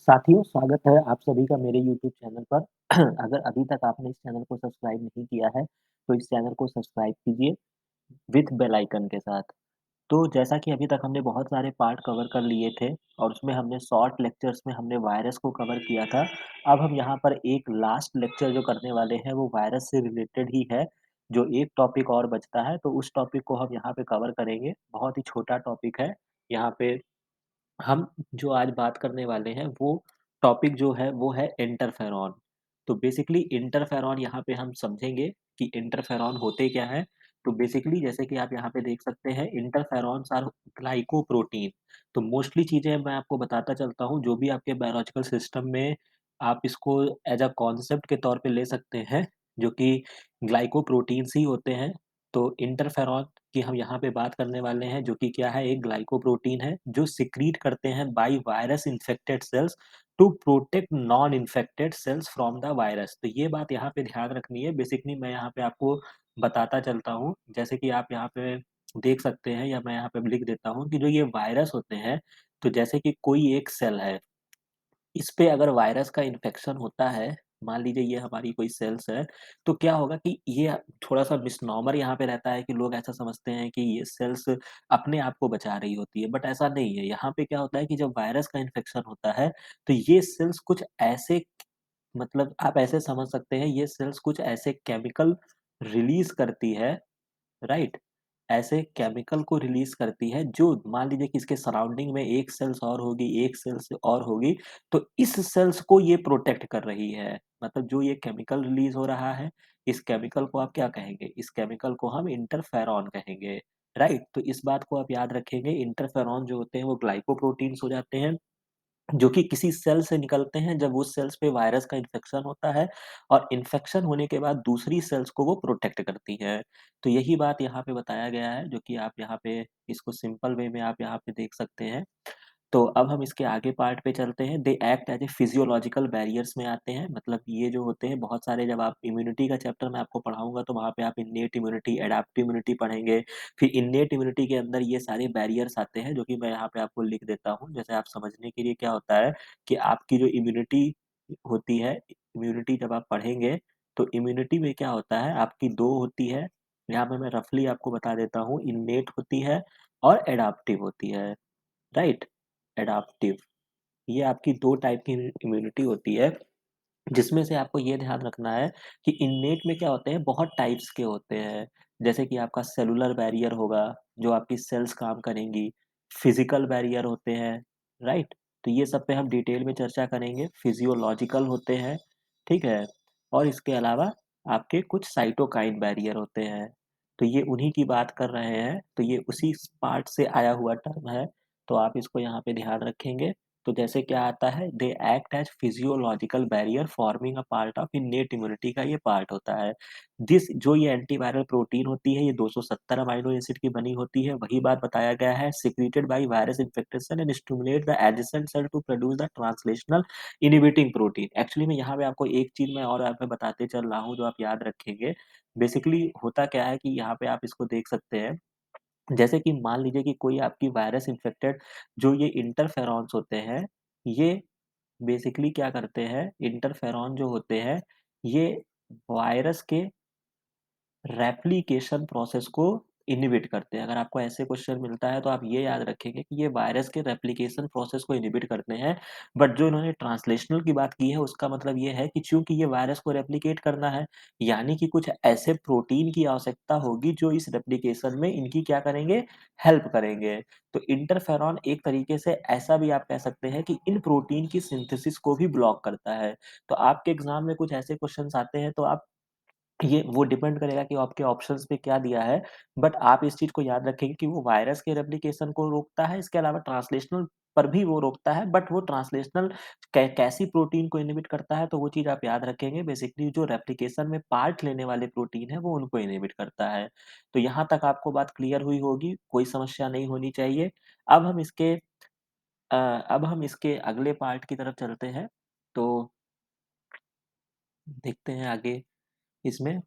साथियों, स्वागत है आप सभी का मेरे यूट्यूब चैनल पर। अगर अभी तक आपने इस चैनल को सब्सक्राइब नहीं किया है, तो इस चैनल को सब्सक्राइब कीजिए विथ बेल आइकन के साथ। तो जैसा कि अभी तक हमने बहुत सारे पार्ट कवर कर लिए थे और उसमें हमने शॉर्ट लेक्चर्स में हमने वायरस को कवर किया था। अब हम यहाँ पर एक लास्ट लेक्चर जो करने वाले हैं, वो वायरस से रिलेटेड ही है। जो एक टॉपिक और बचता है, तो उस टॉपिक को हम यहाँ पे कवर करेंगे। बहुत ही छोटा टॉपिक है। यहाँ पे हम जो आज बात करने वाले हैं वो टॉपिक जो है वो है इंटरफेरॉन। तो बेसिकली इंटरफेरॉन यहाँ पे हम समझेंगे कि इंटरफेरॉन होते क्या हैं। तो बेसिकली जैसे कि आप यहाँ पे देख सकते हैं, इंटरफेरॉन्स आर ग्लाइकोप्रोटीन। तो मोस्टली चीज़ें मैं आपको बताता चलता हूँ, जो भी आपके बायोलॉजिकल सिस्टम में आप इसको एज़ अ कॉन्सेप्ट के तौर पे ले सकते हैं, जो कि ग्लाइकोप्रोटीन्स ही होते हैं। तो इंटरफेरॉन की हम यहाँ पे बात करने वाले हैं, जो कि क्या है, एक ग्लाइकोप्रोटीन है जो सिक्रीट करते हैं by virus infected cells to protect non infected cells from the virus. तो ये बात यहाँ पे ध्यान रखनी है। बेसिकली मैं यहाँ पे आपको बताता चलता हूँ, जैसे कि आप यहाँ पे देख सकते हैं, या मैं यहाँ पे लिख देता हूँ कि जो ये वायरस होते हैं, तो जैसे कि कोई एक सेल है, इस पे अगर वायरस का इन्फेक्शन होता है, मान लीजिए ये हमारी कोई सेल्स है, तो क्या होगा कि ये थोड़ा-सा मिसनॉमर यहाँ पे रहता है कि लोग ऐसा समझते हैं कि ये सेल्स अपने आप को बचा रही होती है, बट ऐसा नहीं है। यहाँ पे क्या होता है कि जब वायरस का इन्फेक्शन होता है, तो ये सेल्स कुछ ऐसे, मतलब आप ऐसे समझ सकते हैं, ये सेल्स कुछ ऐसे केमिकल रिलीज़ करती है, राइट? ऐसे केमिकल को रिलीज़ करती है, जो मान लीजिए कि इसके सराउंडिंग में एक सेल्स और होगी, एक सेल्स और होगी, तो इस सेल्स को ये प्रोटेक्ट कर रही है। मतलब जो ये केमिकल रिलीज़ हो रहा है, इस केमिकल को आप क्या कहेंगे? इस केमिकल को हम इंटरफेरॉन कहेंगे, राइट? तो इस बात को आप याद रखेंगे, इंटरफेरॉन जो होते हैं वो ग्लाइकोप्रोटीन्स हो जाते हैं, जो कि किसी सेल से निकलते हैं जब उस सेल्स पे वायरस का इन्फेक्शन होता है, और इन्फेक्शन होने के बाद दूसरी सेल्स को वो प्रोटेक्ट करती हैं। तो यही बात यहाँ पे बताया गया है, जो कि आप यहाँ पे इसको सिंपल वे में आप यहाँ पे देख सकते हैं। तो अब हम इसके आगे पार्ट पे चलते हैं। They act as a physiological barriers में आते हैं। मतलब ये जो होते हैं बहुत सारे, जब आप इम्यूनिटी का चैप्टर मैं आपको पढ़ाऊँगा, तो वहाँ पे आप इन्नेट इम्यूनिटी, एडाप्टिव इम्यूनिटी पढ़ेंगे। फिर इन्नेट इम्यूनिटी के अंदर ये सारे बैरियर्स आते हैं, जो कि मैं यहाँ पे आपको लिख देता हूँ। जैसे आप समझने के लिए क्या होता है कि आपकी जो इम्यूनिटी होती है, इम्यूनिटी जब आप पढ़ेंगे, तो इम्यूनिटी में क्या होता है, आपकी 2 होती है। यहाँ पे मैं रफली आपको बता देता हूँ, इन्नेट होती है और एडाप्टिव होती है, राइट? एडाप्टिव, ये आपकी 2 टाइप की इम्यूनिटी होती है, जिसमें से आपको ये ध्यान रखना है कि इन्नेट में क्या होते हैं, बहुत टाइप्स के होते हैं। जैसे कि आपका सेलुलर बैरियर होगा, जो आपकी सेल्स काम करेंगी, फिजिकल बैरियर होते हैं, राइट? तो ये सब पे हम डिटेल में चर्चा करेंगे। फिजियोलॉजिकल होते हैं, ठीक है? और इसके अलावा आपके कुछ साइटोकाइन बैरियर होते हैं। तो ये उन्हीं की बात कर रहे हैं, तो ये उसी पार्ट से आया हुआ टर्म है, तो आप इसको यहाँ पे ध्यान रखेंगे। तो जैसे क्या आता है, they act as physiological barrier forming a part of innate immunity का ये पार्ट होता है। दिस जो ये एंटीवायरल प्रोटीन होती है, ये 270 अमीनो एसिड की बनी होती है, वही बात बताया गया है, secreted by virus infection and stimulate the adjacent cell to produce the translational inhibiting protein. Actually में यहाँ पे आपको एक चीज मैं और यहाँ पे बताते चल रहा हूँ, जो आप याद रखेंगे। बेसिकली होता क्या है कि यहाँ पे आप इसको देख सकते हैं, जैसे कि मान लीजिए कि कोई आपकी वायरस इन्फेक्टेड, जो ये इंटरफेरॉन्स होते हैं, ये बेसिकली क्या करते हैं, इंटरफेरॉन जो होते हैं, ये वायरस के रेप्लिकेशन प्रोसेस को इनहिबिट करते हैं। अगर आपको ऐसे क्वेश्चन मिलता है, तो आप ये याद रखेंगे कि ये वायरस के रेप्लिकेशन प्रोसेस को इनहिबिट करते हैं। बट जो इन्होंने ट्रांसलेशनल की बात की है, उसका मतलब ये है कि चूँकि ये वायरस को रेप्लिकेट करना है, यानी कि कुछ ऐसे प्रोटीन की आवश्यकता होगी जो इस रेप्लिकेशन में इनकी क्या करेंगे, हेल्प करेंगे। तो इंटरफेरॉन एक तरीके से ऐसा भी आप कह सकते हैं कि इन प्रोटीन की सिंथेसिस को भी ब्लॉक करता है। तो आपके एग्ज़ाम में कुछ ऐसे क्वेश्चन्स आते हैं, तो आप ये वो डिपेंड करेगा कि आपके ऑप्शंस में क्या दिया है, बट आप इस चीज़ को याद रखेंगे कि वो वायरस के रेप्लिकेशन को रोकता है, इसके अलावा ट्रांसलेशनल पर भी वो रोकता है, बट वो ट्रांसलेशनल कैसी प्रोटीन को इनहिबिट करता है, तो वो चीज़ आप याद रखेंगे। बेसिकली जो रेप्लिकेशन में पार्ट लेने वाले प्रोटीन है, वो उनको इनहिबिट करता है। तो यहाँ तक आपको बात क्लियर हुई होगी, कोई समस्या नहीं होनी चाहिए। अब हम इसके अब हम इसके अगले पार्ट की तरफ चलते हैं, तो देखते हैं आगे इसमें।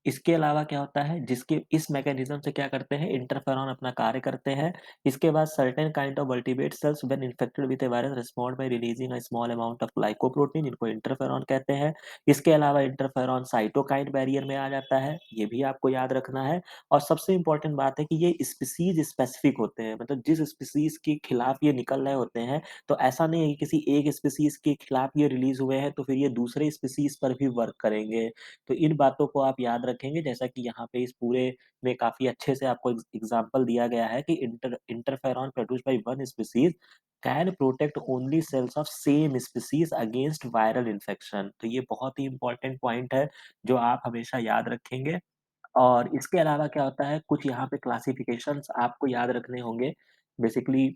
इसके अलावा क्या होता है, जिसके इस मैकेनिज़्म से क्या करते हैं, इंटरफेरॉन अपना कार्य करते हैं। इसके बाद certain kind of vertebrate cells when infected with a virus respond by releasing a small amount of glycoprotein, इनको इंटरफेरॉन कहते हैं। इसके अलावा इंटरफेरॉन साइटोकाइन बैरियर में आ जाता है, ये भी आपको याद रखना है। और सबसे इम्पोर्टेंट बात है कि ये स्पीशीज़ स्पेसिफिक होते हैं, मतलब जिस स्पीशीज़ के खिलाफ ये निकल रहे होते हैं, तो ऐसा नहीं है कि किसी एक स्पीशीज़ के खिलाफ ये रिलीज़ हुए हैं, तो फिर ये दूसरे स्पीशीज़ पर भी वर्क करेंगे। तो इन बातों को आप याद रखेंगे, जैसा कि यहाँ पे इस पूरे में काफ़ी अच्छे से आपको एग्ज़ाम्पल दिया गया है कि interferon produced by one species can protect only cells of same species against viral infection. तो ये बहुत ही इम्पोर्टेंट पॉइंट है, जो आप हमेशा याद रखेंगे। और इसके अलावा क्या होता है, कुछ यहाँ पे क्लासिफिकेशंस आपको याद रखने होंगे। बेसिकली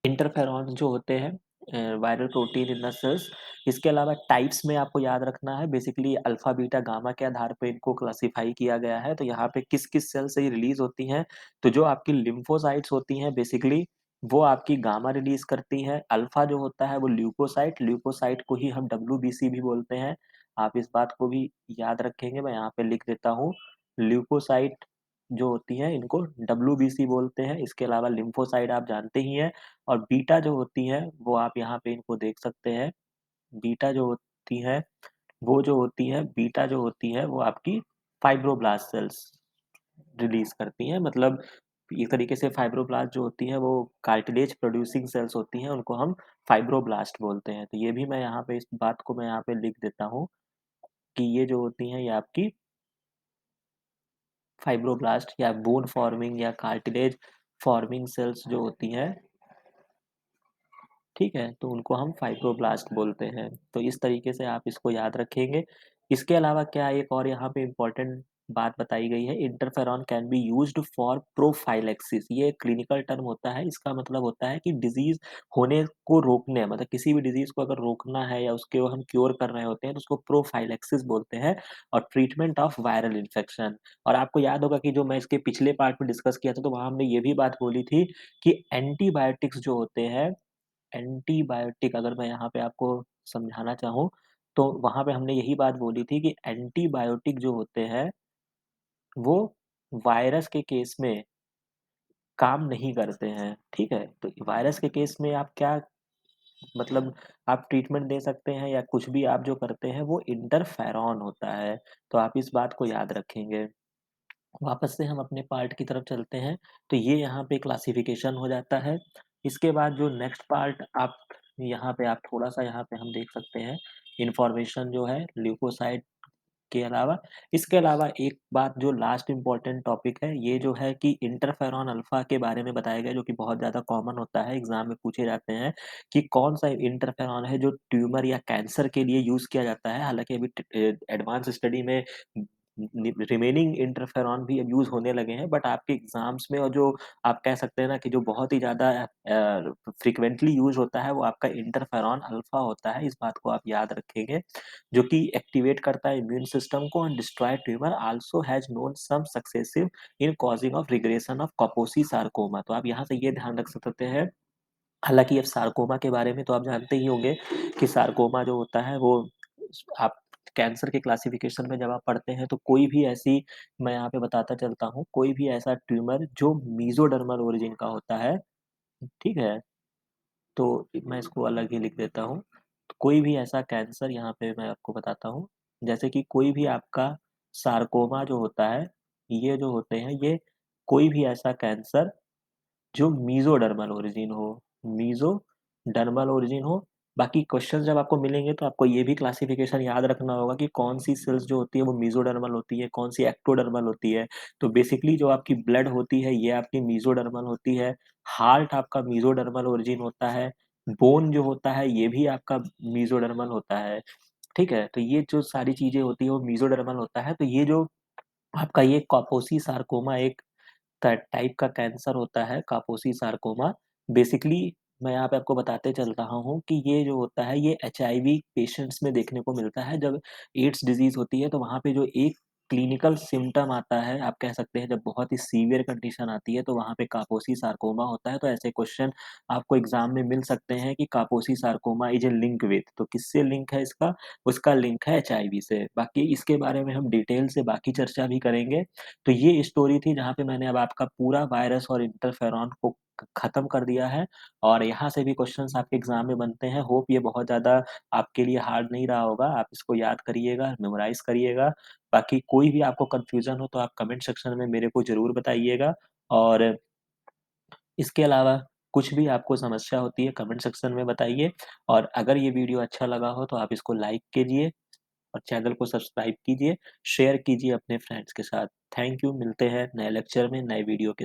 इंटरफेरॉन्स जो होते हैं viral protein in the cells, इसके अलावा टाइप्स में आपको याद रखना है, बेसिकली अल्फा, बीटा, गामा के आधार पे इनको क्लासिफाई किया गया है। तो यहाँ पे किस-किस सेल से ये रिलीज़ होती हैं, तो जो आपकी लिम्फोसाइट्स होती हैं बेसिकली, वो आपकी गामा रिलीज़ करती हैं। अल्फा जो होता है वो ल्यूकोसाइट को ही हम डब्ल्यूबीसी भी बोलते हैं। आप इस बात को भी याद रखेंगे, मैं यहाँ पे लिख देता हूँ। ल्यूकोसाइट जो होती हैं इनको डब्ल्यूबीसी बोलते हैं। इसके अलावा लिम्फोसाइट आप जानते ही हैं। और बीटा जो होती हैं, वो आप यहाँ पे इनको देख सकते हैं। बीटा जो होती हैं, बीटा जो होती है, वो आपकी फाइब्रोब्लास्ट सेल्स रिलीज़ करती हैं। मतलब एक तरीके से फाइब्रोब्लास्ट जो होती हैं, वो कार्टिलेज प्रोड्यूसिंग सेल्स होती हैं, उनको हम फाइब्रोब्लास्ट बोलते हैं। तो ये भी मैं यहाँ पे इस बात को मैं यहाँ पे लिख देता हूँ कि ये जो होती हैं, ये आपकी फाइब्रोब्लास्ट या बोन फॉर्मिंग या कार्टिलेज फॉर्मिंग सेल्स जो होती हैं, ठीक है? तो उनको हम फाइब्रोब्लास्ट बोलते हैं। तो इस तरीके से आप इसको याद रखेंगे। इसके अलावा क्या एक और यहाँ पे इम्पोर्टेंट बात बताई गई है, interferon can be used for prophylaxis. ये एक क्लिनिकल टर्म होता है, इसका मतलब होता है कि डिज़ीज़ होने को रोकने, मतलब किसी भी डिज़ीज़ को अगर रोकना है या उसके हम क्योर कर रहे होते हैं, तो उसको प्रोफाइलैक्सिस बोलते हैं। और ट्रीटमेंट ऑफ वायरल इन्फेक्शन। और आपको याद होगा कि जो मैं इसके पिछले पार्ट में डिस्कस किया था, तो वहाँ हमने ये भी बात बोली थी कि एंटीबायोटिक्स जो होते हैं, एंटीबायोटिक अगर मैं यहाँ पे आपको समझाना चाहूँ, तो वहाँ पे हमने यही बात बोली थी कि एंटीबायोटिक जो होते हैं, वो वायरस के केस में काम नहीं करते हैं, ठीक है? तो वायरस के केस में आप क्या मतलब आप ट्रीटमेंट दे सकते हैं या कुछ भी आप जो करते हैं, वो इंटरफेरॉन होता है। तो आप इस बात को याद रखेंगे। वापस से हम अपने पार्ट की तरफ चलते हैं, तो ये यहाँ पे क्लासिफ़िकेशन हो जाता है। इसके बाद जो नेक्स्ट पार्ट आप थोड़ा-सा यहाँ पे हम देख सकते हैं, इन्फॉर्मेशन जो है ल्यूकोसाइट के अलावा, इसके अलावा एक बात जो लास्ट इम्पोर्टेंट टॉपिक है, ये जो है कि इंटरफेरॉन अल्फ़ा के बारे में बताया गया है, जो कि बहुत ज़्यादा कॉमन होता है, एग्ज़ाम में पूछे जाते हैं कि कौन-सा इंटरफेरॉन है जो ट्यूमर या कैंसर के लिए यूज़ किया जाता है। हालाँकि अभी एडवांस स्टडी में रिमेनिंग इंटरफेरॉन भी अब यूज़ होने लगे हैं, बट आपके एग्ज़ाम्स में और जो आप कह सकते हैं ना कि जो बहुत ही ज़्यादा फ्रीक्वेंटली यूज़ होता है, वो आपका इंटरफेरॉन अल्फ़ा होता है, इस बात को आप याद रखेंगे। जो कि एक्टिवेट करता है इम्यून सिस्टम को and destroy tumour, also has known some successive in causing of regression of Kaposi sarcoma. तो आप यहाँ से ये ध्यान रख सकते हैं, हालाँकि अब सार्कोमा के बारे में तो आप जानते ही होंगे कि सार्कोमा जो होता है वो आप कैंसर के क्लासिफ़िकेशन में जब आप पढ़ते हैं, तो कोई भी ऐसी मैं यहाँ पे बताता चलता हूँ, कोई भी ऐसा ट्यूमर जो मेसोडर्मल ओरिजिन का होता है, ठीक है? तो मैं इसको अलग ही लिख देता हूँ। तो कोई भी ऐसा कैंसर यहाँ पे मैं आपको बताता हूँ, जैसे कि कोई भी आपका सार्कोमा जो होता है, ये जो होते हैं, ये कोई भी ऐसा कैंसर जो मेसोडर्मल ओरिजिन हो। बाकी क्वेश्चन जब आपको मिलेंगे तो आपको ये भी क्लासिफिकेशन याद रखना होगा कि कौन-सी सेल्स जो होती है वो मेसोडर्मल होती है, कौन-सी एक्टोडर्मल होती है। तो बेसिकली जो आपकी ब्लड होती है ये आपकी मेसोडर्मल होती है, हार्ट आपका मेसोडर्मल ओरिजिन होता है, बोन जो होता है ये भी आपका मेसोडर्मल होता है, ठीक है? तो ये जो सारी चीज़ें होती है वो मेसोडर्मल होता है। तो ये जो आपका ये कापोसी सार्कोमा एक टाइप का कैंसर होता है, कापोसी सार्कोमा। बेसिकली मैं यहाँ पे आपको बताते चल रहा हूँ कि ये जो होता है ये एचआईवी पेशेंट्स में देखने को मिलता है। जब एड्स डिज़ीज़ होती है तो वहाँ पे जो एक क्लिनिकल सिम्पटम आता है, आप कह सकते हैं जब बहुत ही सीवियर कंडीशन आती है, तो वहाँ पे कापोसी सार्कोमा होता है, तो ऐसे क्वेश्चन आपको एग्ज़ाम में मिल सकते हैं कि कापोसी sarcoma is a link with, तो किससे लिंक है इसका? उसका लिंक है एचआईवी से। बाकी इसके बारे में हम डिटेल से बाकी चर्चा भी करेंगे। तो ये स्टोरी थी जहाँ पे मैंने अब आपका पूरा वायरस और इंटरफेरॉन को खत्म कर दिया है और यहाँ से भी क्वेश्चन्स आपके एग्ज़ाम में बनते हैं। होप ये बहुत ज़्यादा आपके लिए हार्ड नहीं रहा होगा। आप इसको याद करिएगा, मेमोराइज़ करिएगा। बाकी कोई भी आपको कन्फ्यूज़न हो तो आप कमेंट सेक्शन में मेरे को ज़रूर बताइएगा और इसके अलावा कुछ भी आपको समस्या होती है कमेंट सेक्शन में बताइए और अगर ये वीडियो अच्छा लगा हो तो आप इसको लाइक कीजिए और चैनल को सब्सक्राइब कीजिए, शेयर कीजिए अपने फ्रेंड्स के साथ। थैंक यू, मिलते हैं नए लेक्चर में, नए वीडियो के साथ।